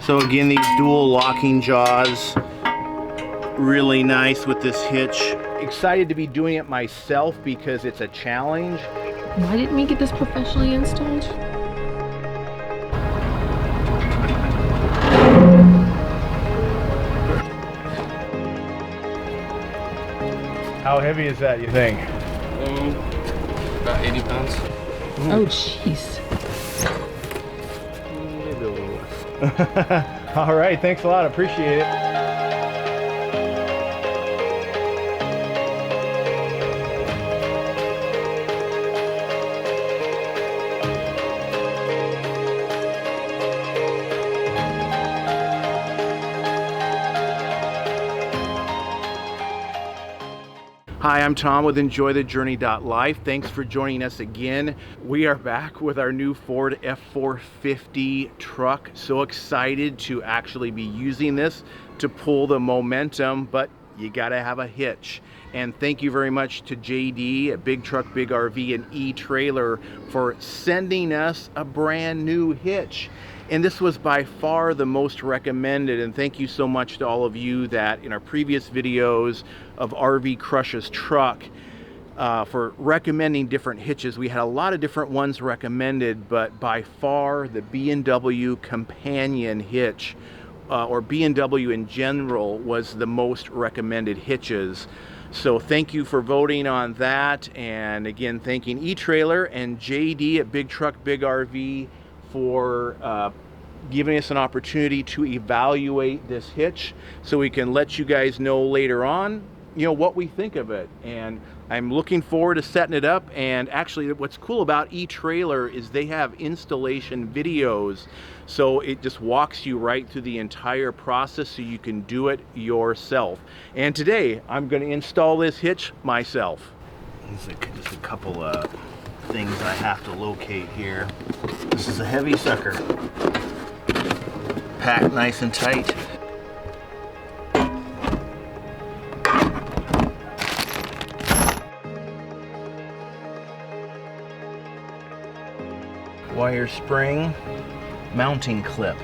So again, these dual locking jaws, really nice with this hitch. Excited to be doing it myself because it's a challenge. Why didn't we get this professionally installed? How heavy is that, you think? About 80 pounds. Oh, jeez. Maybe a little less. All right, thanks a lot, appreciate it. Hi, I'm Tom with EnjoyTheJourney.Life. Thanks for joining us again. We are back with our new Ford F450 truck. So excited to actually be using this to pull the momentum, but you gotta have a hitch. And thank you very much to JD at Big Truck, Big RV and E-Trailer for sending us a brand new hitch. And this was by far the most recommended, and thank you so much to all of you that in our previous videos of RV Crush's truck for recommending different hitches. We had a lot of different ones recommended, but by far the B&W Companion hitch or B&W in general was the most recommended hitches. So thank you for voting on that, and again thanking E-Trailer and JD at Big Truck, Big RV for giving us an opportunity to evaluate this hitch so we can let you guys know later on, you know, what we think of it. And I'm looking forward to setting it up. And actually what's cool about E-Trailer is they have installation videos, so it just walks you right through the entire process so you can do it yourself. And today I'm going to install this hitch myself. There's just a couple of things I have to locate here. This is a heavy sucker, packed nice and tight. Wire spring, mounting clip.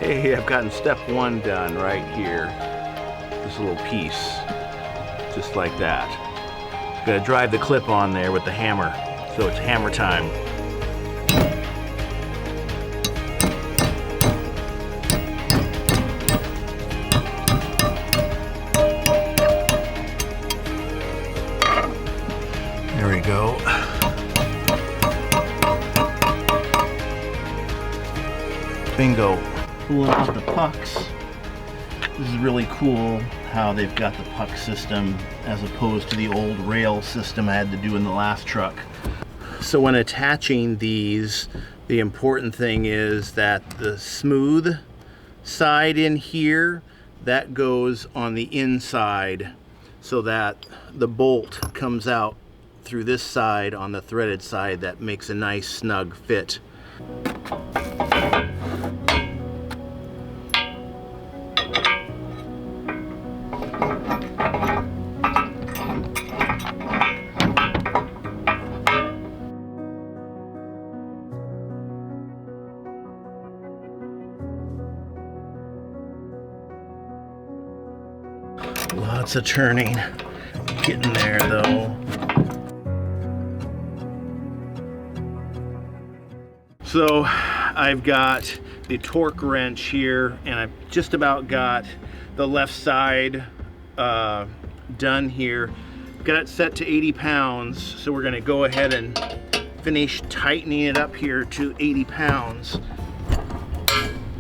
Hey, I've gotten step one done right here. This little piece, just like that. Gotta drive the clip on there with the hammer, so it's hammer time. There we go. Bingo. Pulling out the pucks. This is really cool how they've got the puck system as opposed to the old rail system I had to do in the last truck. So when attaching these, the important thing is that the smooth side in here, that goes on the inside so that the bolt comes out through this side on the threaded side. That makes a nice snug fit. Lots of turning, getting there though. So I've got the torque wrench here, and I've just about got the left side done here. Got it set to 80 pounds, so we're gonna go ahead and finish tightening it up here to 80 pounds.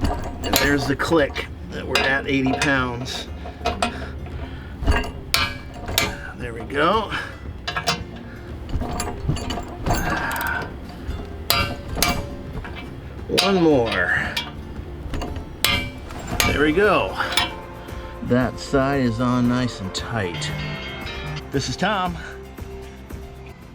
And there's the click that we're at 80 pounds. There we go. One more. There we go. That side is on nice and tight. This is Tom.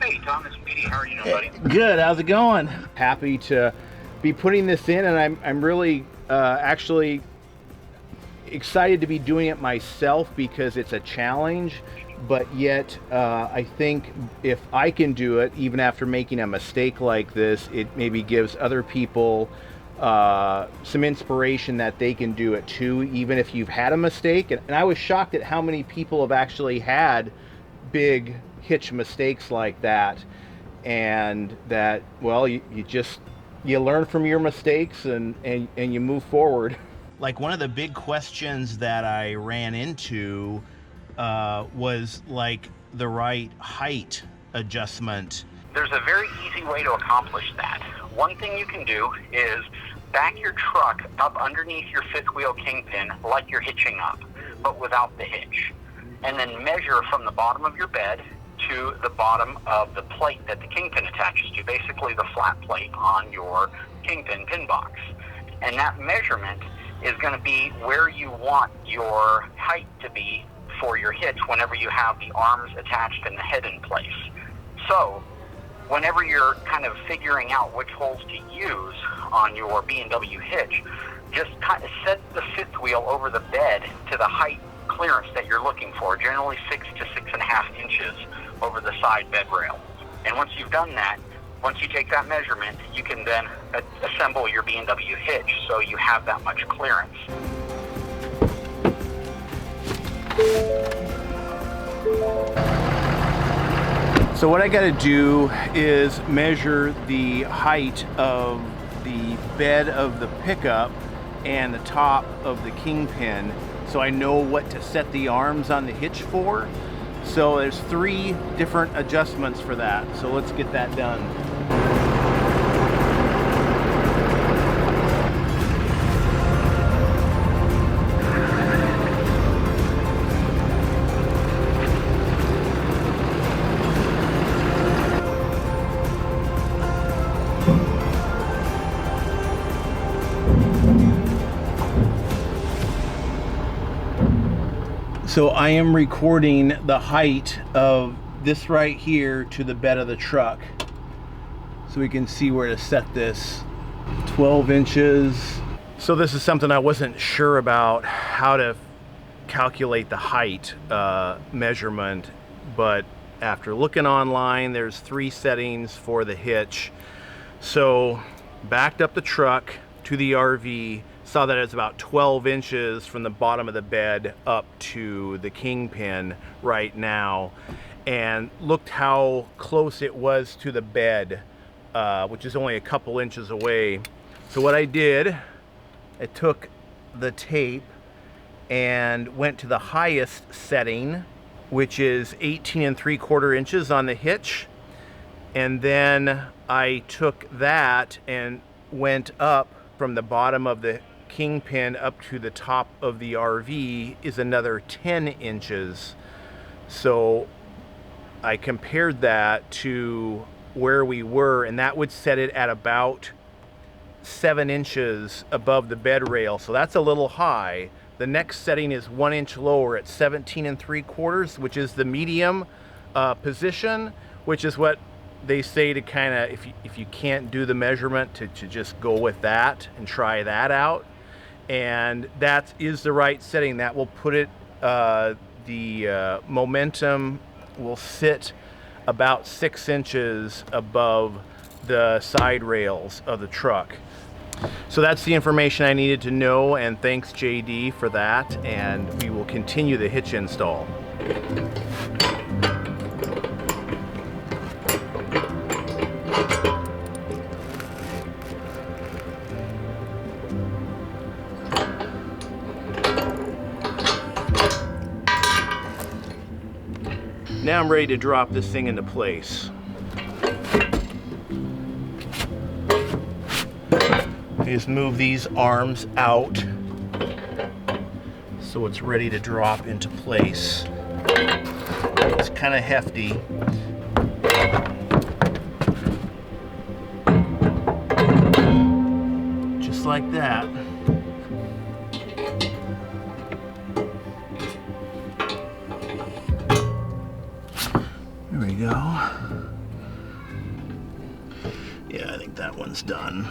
Hey, Tom, it's Petey. How are you doing? doing, buddy? Good. How's it going? Happy to be putting this in, and I'm really actually excited to be doing it myself because it's a challenge. But yet, I think if I can do it, even after making a mistake like this, it maybe gives other people some inspiration that they can do it too, even if you've had a mistake. And I was shocked at how many people have actually had big hitch mistakes like that, and that, well, you learn from your mistakes and you move forward. Like, one of the big questions that I ran into was like the right height adjustment. There's a very easy way to accomplish that. One thing you can do is back your truck up underneath your fifth wheel kingpin like you're hitching up, but without the hitch. And then measure from the bottom of your bed to the bottom of the plate that the kingpin attaches to, basically the flat plate on your kingpin pin box. And that measurement is going to be where you want your height to be for your hitch whenever you have the arms attached and the head in place. So whenever you're kind of figuring out which holes to use on your B&W hitch, just kind of set the fifth wheel over the bed to the height clearance that you're looking for, generally 6 to 6.5 inches over the side bed rail. And once you've done that, once you take that measurement, you can then assemble your B&W hitch so you have that much clearance. So what I got to do is measure the height of the bed of the pickup and the top of the kingpin, so I know what to set the arms on the hitch for. So there's 3 different adjustments for that. So let's get that done. So I am recording the height of this right here to the bed of the truck, so we can see where to set this. 12 inches. So this is something I wasn't sure about, how to calculate the height measurement, but after looking online, there's 3 settings for the hitch. So backed up the truck to the RV, saw that it's about 12 inches from the bottom of the bed up to the kingpin right now, and looked how close it was to the bed, which is only a couple inches away. So what I did, I took the tape and went to the highest setting, which is 18 3/4 inches on the hitch, and then I took that and went up from the bottom of the kingpin up to the top of the RV is another 10 inches. So I compared that to where we were, and that would set it at about 7 inches above the bed rail. So that's a little high. The next setting is 1 inch lower at 17 3/4, which is the medium position, which is what they say to kind of, if you can't do the measurement, to just go with that and try that out. And that is the right setting. That will put it, the momentum will sit about 6 inches above the side rails of the truck. So that's the information I needed to know, and thanks JD for that, and we will continue the hitch install. Now I'm ready to drop this thing into place. Just move these arms out so it's ready to drop into place. It's kind of hefty. Just like that. There we go. Yeah, I think that one's done.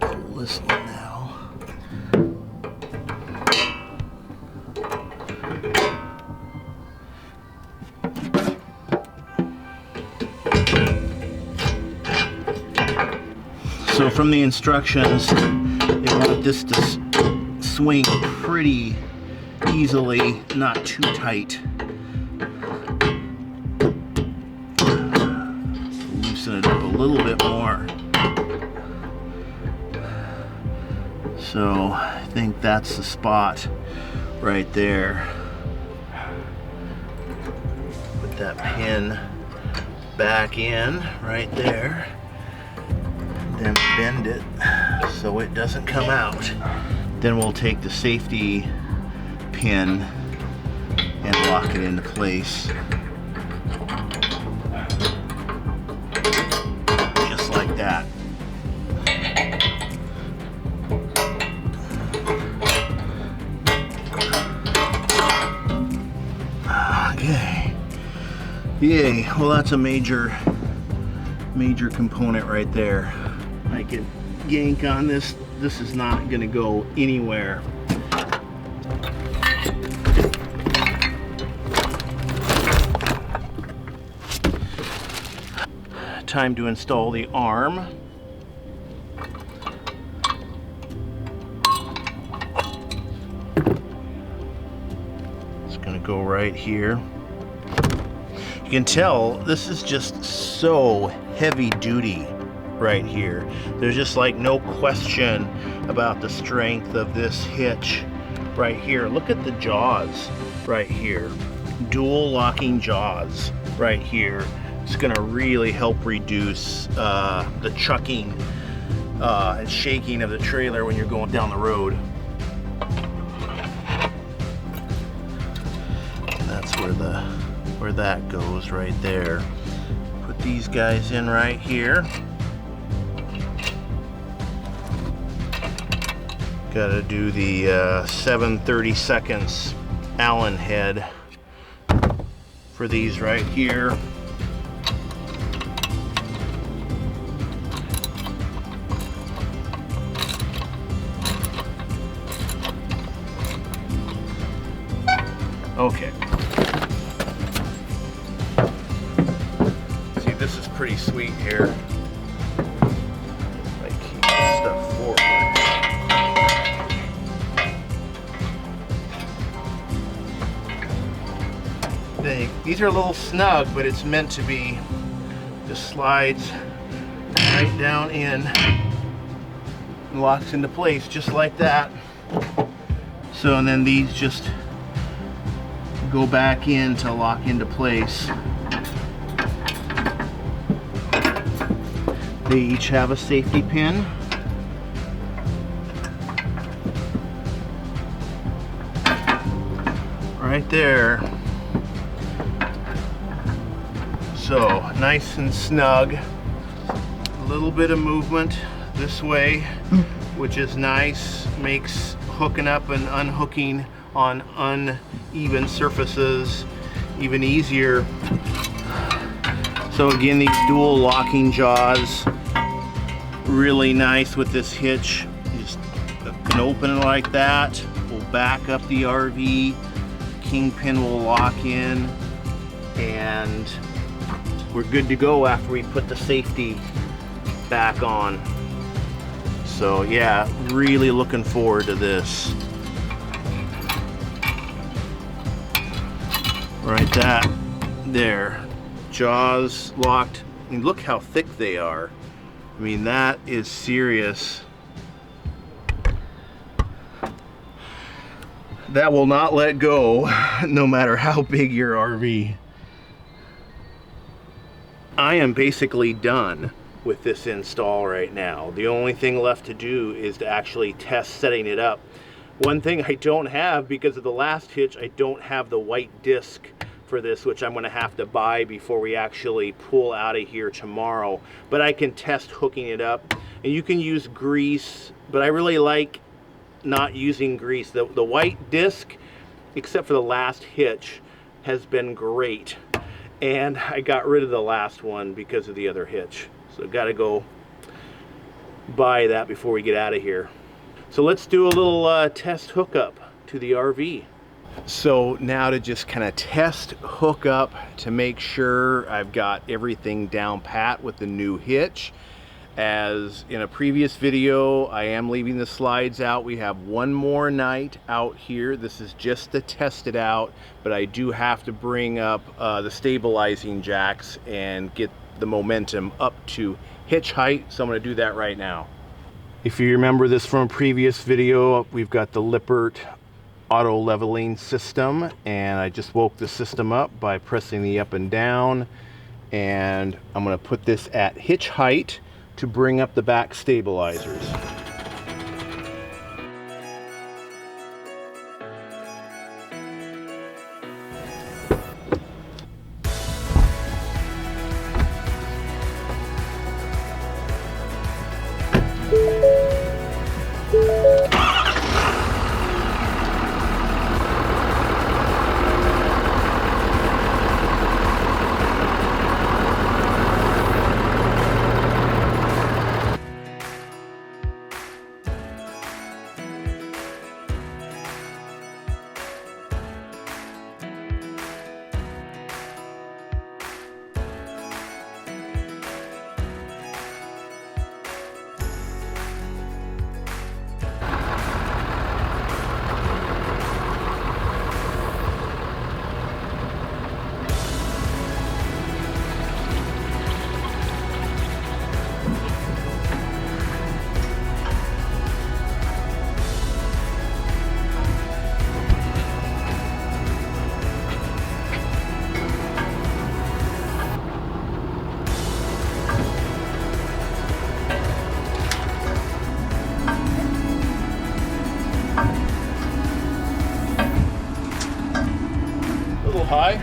Pull this one now. So from the instructions, they want this to swing pretty easily, not too tight. Loosen it up a little bit more. So I think that's the spot right there. Put that pin back in right there. Then bend it so it doesn't come out. Then we'll take the safety pin and lock it into place. Just like that. Okay. Yay. Well, that's a major component right there. I can yank on this. This is not going to go anywhere. Time to install the arm. It's going to go right here. You can tell this is just so heavy duty right here. There's just like no question about the strength of this hitch right here. Look at the jaws right here. Dual locking jaws right here. It's going to really help reduce the chucking and shaking of the trailer when you're going down the road. And that's where that goes right there. Put these guys in right here. Got to do the 7/32 Allen head for these right here. Okay. See, this is pretty sweet here. I keep this stuff forward. These are a little snug, but it's meant to be. Just slides right down in and locks into place just like that. So, and then these just go back in to lock into place. They each have a safety pin. Right there. So nice and snug. A little bit of movement this way, which is nice. Makes hooking up and unhooking on uneven surfaces even easier. So again, these dual locking jaws, really nice with this hitch. You just can open it like that. We'll back up the RV. Kingpin will lock in, and we're good to go after we put the safety back on. So yeah, really looking forward to this. Right that there, jaws locked. I mean, look how thick they are. I mean, that is serious. That will not let go no matter how big your RV. I am basically done with this install right now. The only thing left to do is to actually test setting it up. One thing I don't have, because of the last hitch, I don't have the white disc for this, which I'm going to have to buy before we actually pull out of here tomorrow. But I can test hooking it up, and you can use grease, but I really like not using grease. The white disc, except for the last hitch, has been great. and I got rid of the last one because of the other hitch. So got to go buy that before we get out of here. So let's do a little test hookup to the RV. So now to just kind of test hookup to make sure I've got everything down pat with the new hitch. As in a previous video, I am leaving the slides out. We have one more night out here. This is just to test it out, but I do have to bring up the stabilizing jacks and get the momentum up to hitch height. So I'm going to do that right now. If you remember this from a previous video, we've got the Lippert auto leveling system, and I just woke the system up by pressing the up and down, and I'm going to put this at hitch height to bring up the back stabilizers. High.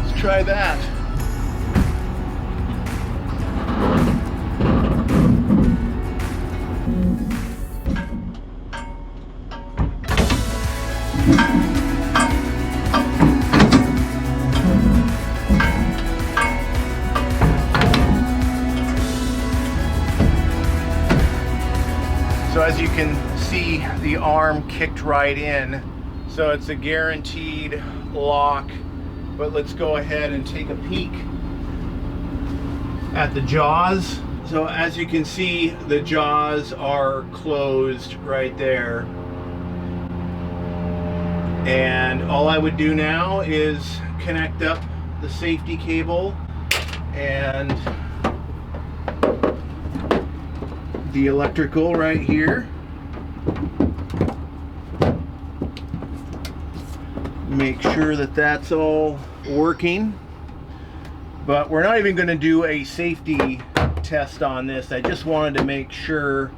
Let's try that. So as you can see, the arm kicked right in. So it's a guaranteed lock, but let's go ahead and take a peek at the jaws. So as you can see, the jaws are closed right there. And all I would do now is connect up the safety cable and the electrical right here. Make sure that that's all working. But we're not even going to do a safety test on this. I just wanted to make sure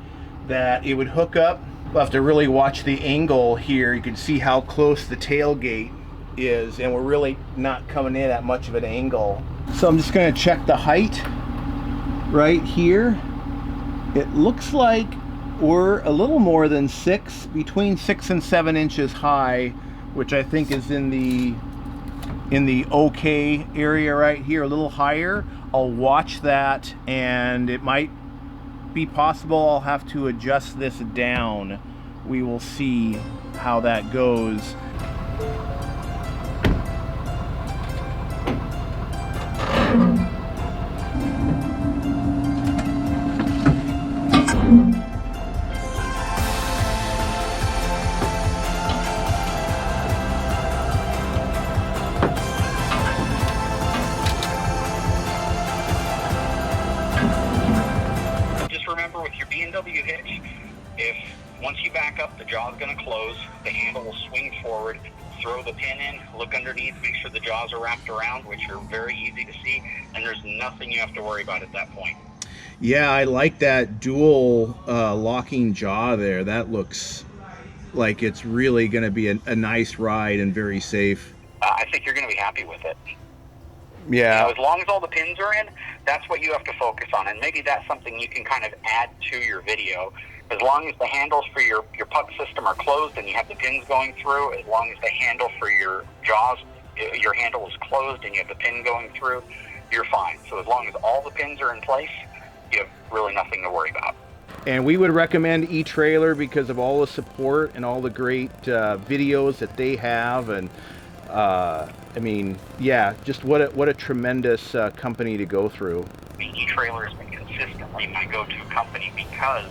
that it would hook up. We'll have to really watch the angle here. You can see how close the tailgate is, and we're really not coming in at much of an angle. So I'm just going to check the height right here. It looks like we're a little more than between 6 and 7 inches high, which I think is in the okay area right here, a little higher. I'll watch that, and it might be possible I'll have to adjust this down. We will see how that goes. Once you back up, the jaw is going to close, the handle will swing forward, throw the pin in, look underneath, make sure the jaws are wrapped around, which are very easy to see, and there's nothing you have to worry about at that point. Yeah, I like that dual locking jaw there. That looks like it's really going to be a nice ride and very safe. I think you're going to be happy with it. Yeah. You know, as long as all the pins are in, That's what you have to focus on, and maybe that's something you can kind of add to your video. As long as the handles for your puck system are closed and you have the pins going through, as long as the handle for your jaws, your handle is closed and you have the pin going through, you're fine. So as long as all the pins are in place, you have really nothing to worry about. And we would recommend eTrailer because of all the support and all the great videos that they have. And I mean, yeah, just what a tremendous company to go through. eTrailer has been consistently my go-to company because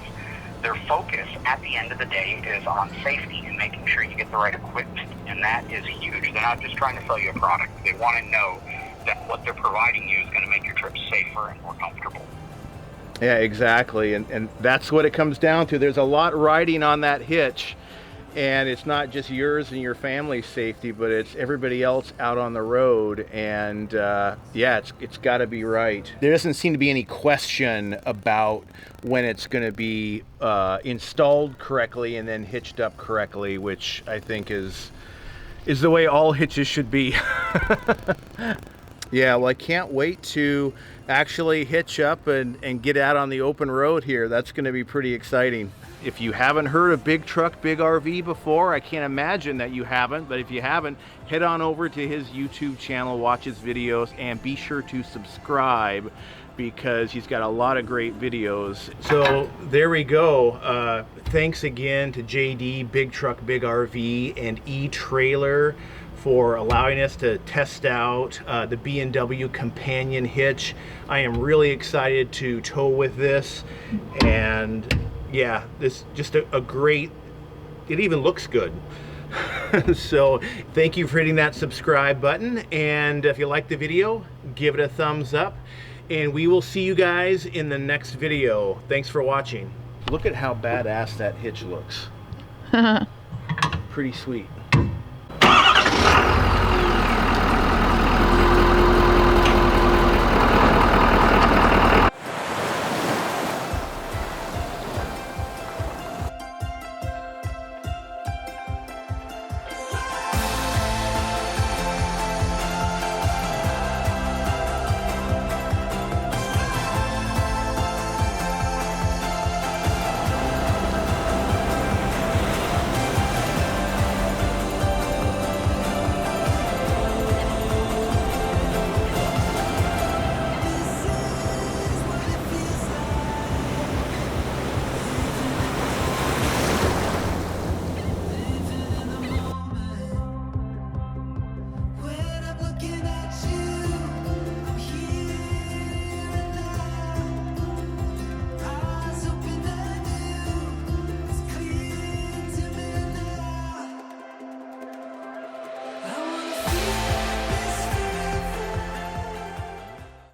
their focus at the end of the day is on safety and making sure you get the right equipment, and that is huge. They're not just trying to sell you a product. They want to know that what they're providing you is going to make your trip safer and more comfortable. Yeah, exactly, and that's what it comes down to. There's a lot riding on that hitch, and it's not just yours and your family's safety, but it's everybody else out on the road. And yeah, it's got to be right. There doesn't seem to be any question about when it's going to be installed correctly and then hitched up correctly, which I think is the way all hitches should be. Yeah, well, I can't wait to actually hitch up and get out on the open road here. That's going to be pretty exciting. If you haven't heard of Big Truck Big RV before, I can't imagine that you haven't, but if you haven't, head on over to his YouTube channel, watch his videos, and be sure to subscribe because he's got a lot of great videos. So there we go. Thanks again to JD, Big Truck Big RV, and eTrailer for allowing us to test out the B&W companion hitch. I am really excited to tow with this, and yeah, this just a great, it even looks good. So thank you for hitting that subscribe button, and if you like the video, give it a thumbs up, and we will see you guys in the next video. Thanks for watching. Look at how badass that hitch looks. Pretty sweet.